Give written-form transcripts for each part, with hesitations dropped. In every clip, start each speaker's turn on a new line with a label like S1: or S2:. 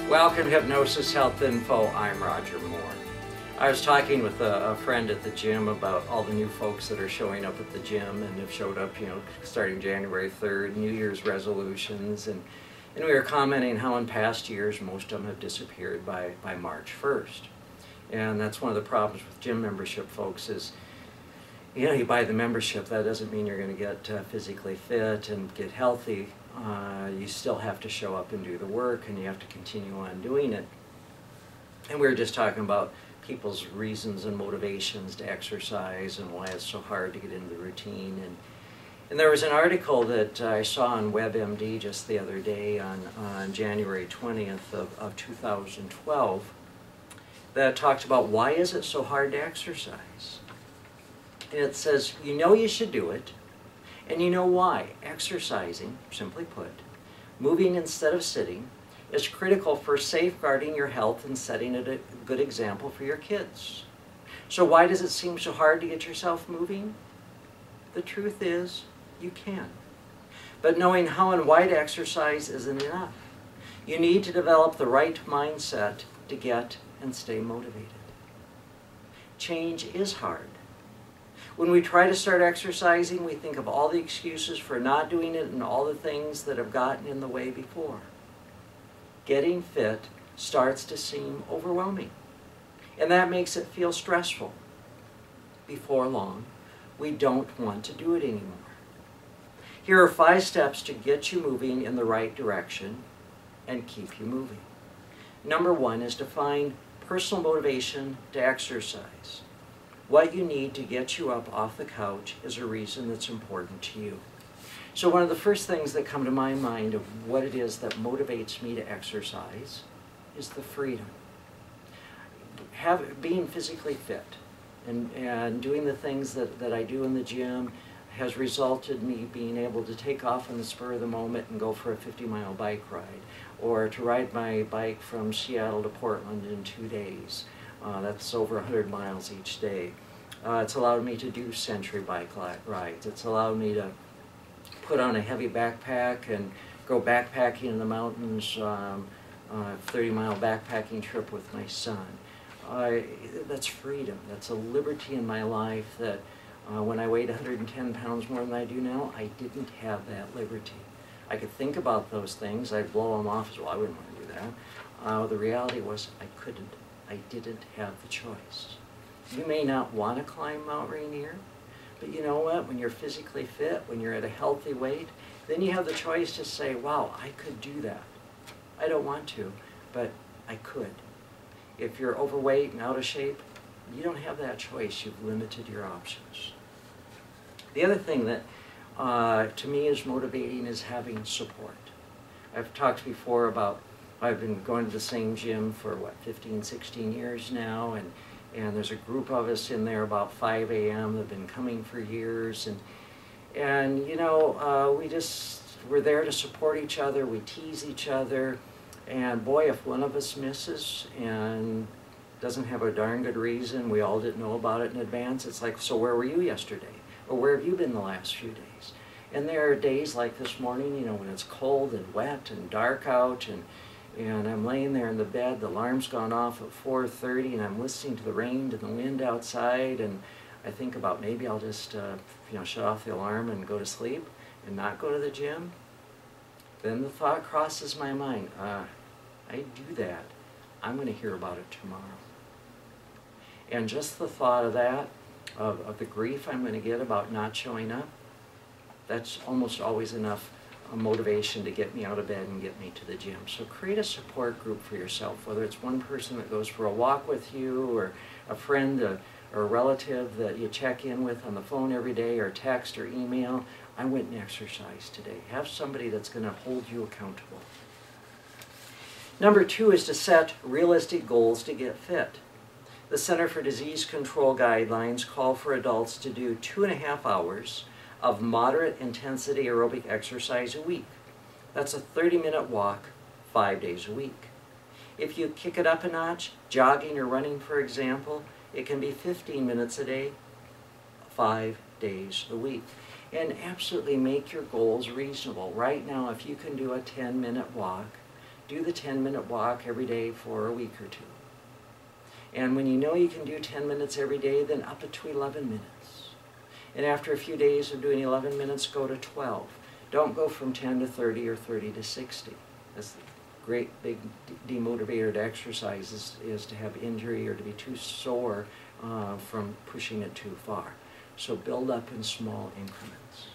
S1: Welcome to Hypnosis Health Info. I'm Roger Moore. I was talking with a friend at the gym about all the new folks that are showing up at the gym and have showed up, starting January 3rd, New Year's resolutions, and we were commenting how in past years most of them have disappeared by March 1st. And that's one of the problems with gym membership, folks, is you buy the membership, that doesn't mean you're going to get physically fit and get healthy. You still have to show up and do the work, and you have to continue on doing it. And we were just talking about people's reasons and motivations to exercise and why it's so hard to get into the routine. And there was an article that I saw on WebMD just the other day on January 20th of 2012 that talked about why is it so hard to exercise. And it says, you should do it, and you know why. Exercising, simply put, moving instead of sitting, is critical for safeguarding your health and setting a good example for your kids. So why does it seem so hard to get yourself moving? The truth is, you can. But knowing how and why to exercise isn't enough. You need to develop the right mindset to get and stay motivated. Change is hard. When we try to start exercising, we think of all the excuses for not doing it and all the things that have gotten in the way before. Getting fit starts to seem overwhelming, and that makes it feel stressful. Before long, we don't want to do it anymore. Here are 5 steps to get you moving in the right direction and keep you moving. Number 1 is to find personal motivation to exercise. What you need to get you up off the couch is a reason that's important to you. So one of the first things that come to my mind of what it is that motivates me to exercise is the freedom. Being physically fit and doing the things that I do in the gym has resulted in me being able to take off on the spur of the moment and go for a 50-mile bike ride, or to ride my bike from Seattle to Portland in 2 days. That's over 100 miles each day. It's allowed me to do century bike rides. It's allowed me to put on a heavy backpack and go backpacking in the mountains, a 30-mile backpacking trip with my son. That's freedom. That's a liberty in my life that when I weighed 110 pounds more than I do now, I didn't have that liberty. I could think about those things. I'd blow them off as well. I wouldn't want to do that. The reality was I couldn't. I didn't have the choice. You may not want to climb Mount Rainier, but you know what? When you're physically fit, when you're at a healthy weight, then you have the choice to say, wow, I could do that. I don't want to, but I could. If you're overweight and out of shape, you don't have that choice. You've limited your options. The other thing that to me is motivating is having support. I've talked before about I've been going to the same gym for, 15, 16 years now, and there's a group of us in there about 5 a.m. that have been coming for years, and we're there to support each other, we tease each other, and boy, if one of us misses and doesn't have a darn good reason, we all didn't know about it in advance, it's like, so where were you yesterday? Or where have you been the last few days? And there are days like this morning, when it's cold and wet and dark out, and I'm laying there in the bed, the alarm's gone off at 4:30, and I'm listening to the rain and the wind outside, and I think about maybe I'll just shut off the alarm and go to sleep and not go to the gym. Then the thought crosses my mind, I do that, I'm going to hear about it tomorrow. And just the thought of that, of the grief I'm going to get about not showing up, that's almost always enough motivation to get me out of bed and get me to the gym. So create a support group for yourself, whether it's one person that goes for a walk with you, or a friend or a relative that you check in with on the phone every day, or text or email. I went and exercised today. Have somebody that's going to hold you accountable. Number 2 is to set realistic goals to get fit. The Center for Disease Control guidelines call for adults to do 2.5 hours of moderate intensity aerobic exercise a week. That's a 30-minute walk 5 days a week. If you kick it up a notch, jogging or running, for example, it can be 15 minutes a day, 5 days a week. And absolutely make your goals reasonable. Right now, if you can do a 10-minute walk, do the 10-minute walk every day for a week or two. And when you know you can do 10 minutes every day, then up it to 11 minutes. And after a few days of doing 11 minutes, go to 12. Don't go from 10 to 30 or 30 to 60. That's the great big demotivator to exercise is to have injury or to be too sore from pushing it too far. So build up in small increments.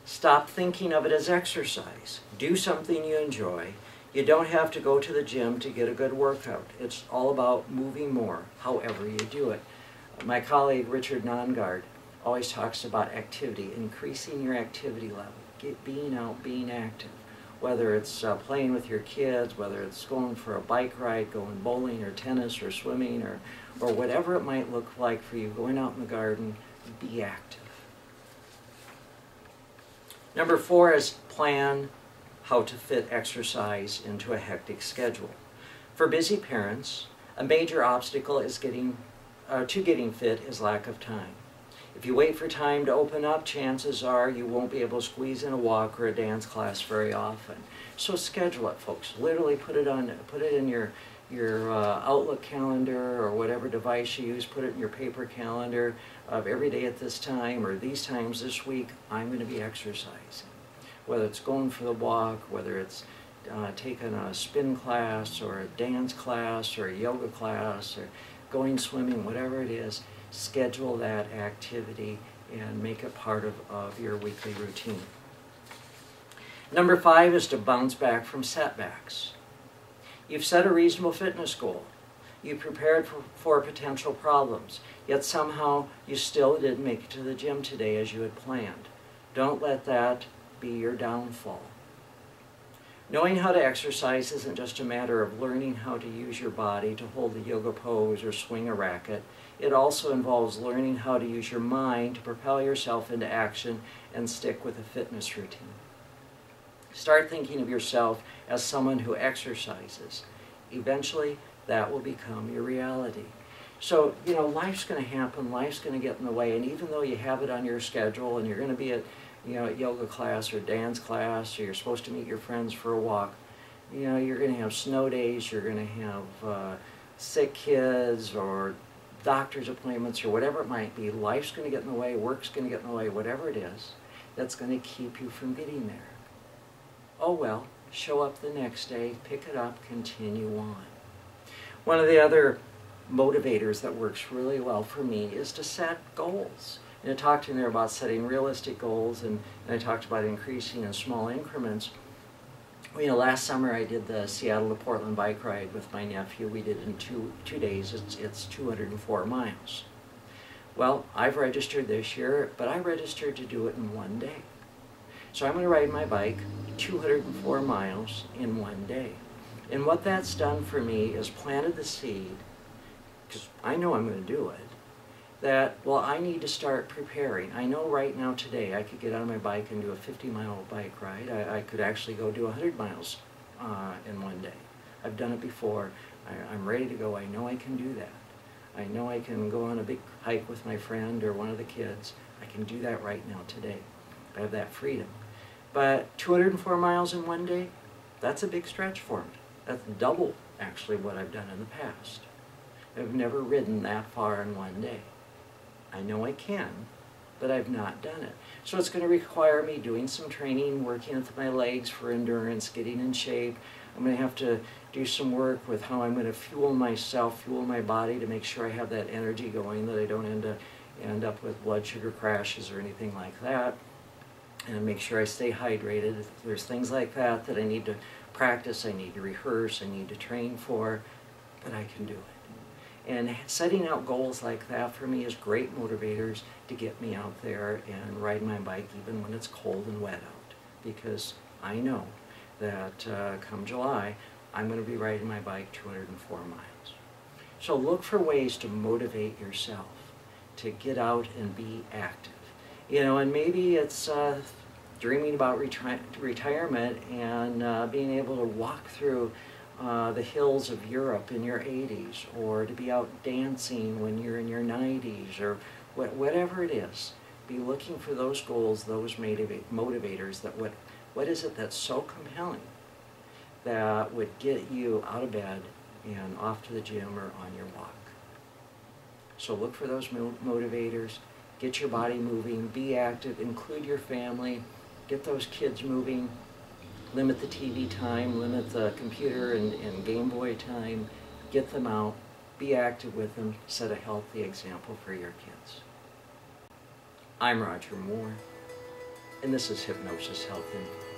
S1: Stop thinking of it as exercise. Do something you enjoy. You don't have to go to the gym to get a good workout. It's all about moving more, however you do it. My colleague Richard Nongard always talks about activity, increasing your activity level, being out, being active. Whether it's playing with your kids, whether it's going for a bike ride, going bowling or tennis or swimming or whatever it might look like for you, going out in the garden, be active. Number 4 is plan how to fit exercise into a hectic schedule. For busy parents, a major obstacle is getting fit is lack of time. If you wait for time to open up, chances are you won't be able to squeeze in a walk or a dance class very often. So schedule it, folks. Literally put it in your Outlook calendar or whatever device you use. Put it in your paper calendar of every day at this time or these times this week, I'm going to be exercising. Whether it's going for the walk, whether it's taking a spin class or a dance class or a yoga class or going swimming, whatever it is, schedule that activity and make it part of your weekly routine. Number 5 is to bounce back from setbacks. You've set a reasonable fitness goal. You prepared for potential problems, yet somehow you still didn't make it to the gym today as you had planned. Don't let that be your downfall. Knowing how to exercise isn't just a matter of learning how to use your body to hold a yoga pose or swing a racket. It also involves learning how to use your mind to propel yourself into action and stick with a fitness routine. Start thinking of yourself as someone who exercises. Eventually, that will become your reality. So, life's going to happen, life's going to get in the way, and even though you have it on your schedule and you're going to be at yoga class or dance class, or you're supposed to meet your friends for a walk, you're going to have snow days, you're going to have sick kids or doctor's appointments or whatever it might be. Life's going to get in the way, work's going to get in the way, whatever it is, that's going to keep you from getting there. Oh well, show up the next day, pick it up, continue on. One of the other motivators that works really well for me is to set goals. And I talked in there about setting realistic goals, and I talked about increasing in small increments. Last summer I did the Seattle to Portland bike ride with my nephew. We did it in two days. It's 204 miles. Well, I've registered this year, but I registered to do it in one day. So I'm going to ride my bike 204 miles in one day. And what that's done for me is planted the seed, because I know I'm going to do it, that, well, I need to start preparing. I know right now today I could get on my bike and do a 50-mile bike ride. I could actually go do 100 miles in one day. I've done it before. I'm ready to go. I know I can do that. I know I can go on a big hike with my friend or one of the kids. I can do that right now today. I have that freedom. But 204 miles in one day, that's a big stretch for me. That's double, actually, what I've done in the past. I've never ridden that far in one day. I know I can, but I've not done it. So it's going to require me doing some training, working with my legs for endurance, getting in shape. I'm going to have to do some work with how I'm going to fuel myself, fuel my body to make sure I have that energy going, that I don't end up with blood sugar crashes or anything like that. And make sure I stay hydrated. If there's things like that that I need to practice, I need to rehearse, I need to train for, but I can do it. And setting out goals like that for me is great motivators to get me out there and ride my bike even when it's cold and wet out. Because I know that come July, I'm going to be riding my bike 204 miles. So look for ways to motivate yourself to get out and be active. And maybe it's dreaming about retirement and being able to walk through the hills of Europe in your 80s, or to be out dancing when you're in your 90s, or whatever it is. Be looking for those goals, those motivators, that what is it that's so compelling that would get you out of bed and off to the gym or on your walk. So look for those motivators, get your body moving, be active, include your family, get those kids moving, limit the TV time, limit the computer and Game Boy time, get them out, be active with them, set a healthy example for your kids. I'm Roger Moore, and this is Hypnosis Health Info.